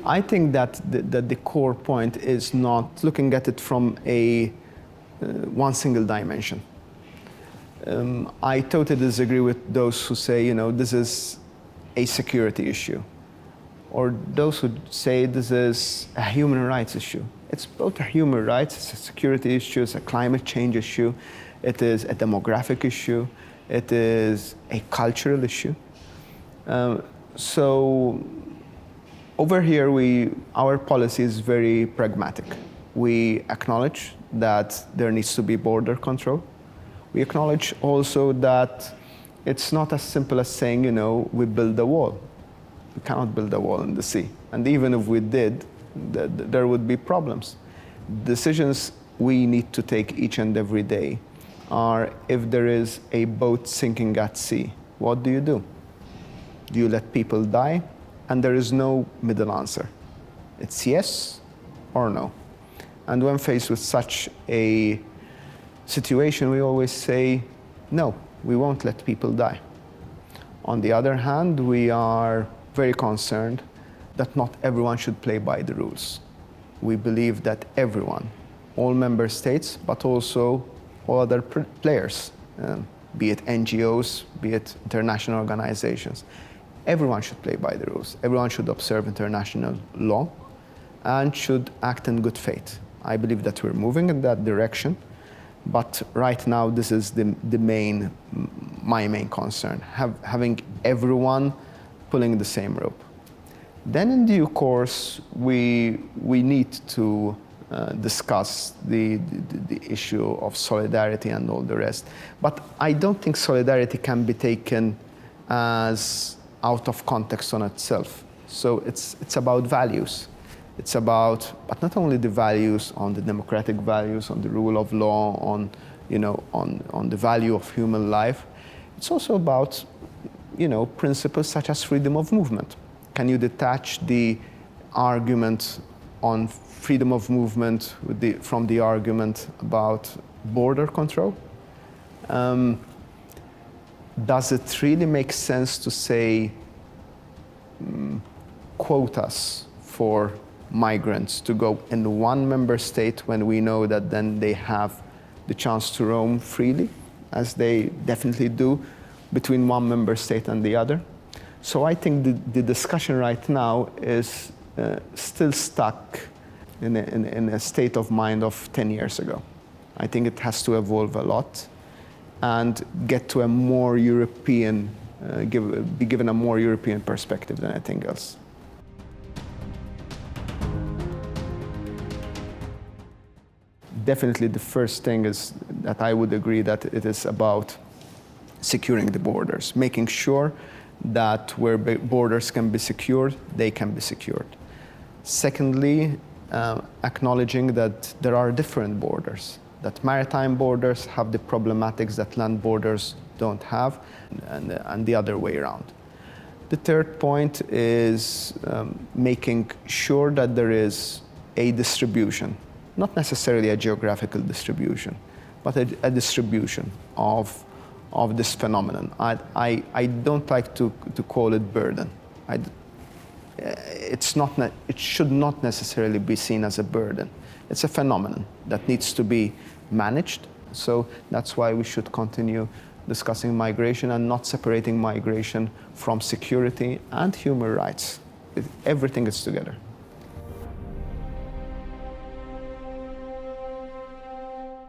I think that the core point is not looking at it from one single dimension. I totally disagree with those who say, this is a security issue, or those who say this is a human rights issue. It's both a human rights, it's a security issue, it's a climate change issue, it is a demographic issue, it is a cultural issue. So over here, our policy is very pragmatic. We acknowledge that there needs to be border control. We acknowledge also that it's not as simple as saying, we build a wall. We cannot build a wall in the sea. And even if we did, there would be problems. Decisions we need to take each and every day are, if there is a boat sinking at sea, what do? Do you let people die? And there is no middle answer. It's yes or no. And when faced with such a situation, we always say, no, we won't let people die. On the other hand, we are very concerned that not everyone should play by the rules. We believe that everyone, all member states, but also all other players, be it NGOs, be it international organizations, everyone should play by the rules. Everyone should observe international law and should act in good faith. I believe that we're moving in that direction, but right now this is my main concern, having everyone pulling the same rope. Then in due course, we need to discuss the issue of solidarity and all the rest. But I don't think solidarity can be taken as out of context on itself. So it's about values. It's about, but not only the values, on the democratic values, on the rule of law, on the value of human life. It's also about, principles such as freedom of movement. Can you detach the argument on freedom of movement from the argument about border control? Does it really make sense to say quotas for migrants to go in one member state when we know that then they have the chance to roam freely, as they definitely do, between one member state and the other? So I think the discussion right now is still stuck in a state of mind of 10 years ago. I think it has to evolve a lot and get to a more European, be given a more European perspective than anything else. Definitely the first thing is that I would agree that it is about securing the borders, making sure that where borders can be secured, they can be secured. Secondly, acknowledging that there are different borders, that maritime borders have the problematics that land borders don't have, and the other way around. The third point is making sure that there is a distribution, not necessarily a geographical distribution, but a distribution of this phenomenon. I don't like to call it burden. It should not necessarily be seen as a burden. It's a phenomenon that needs to be managed. So that's why we should continue discussing migration and not separating migration from security and human rights. Everything is together.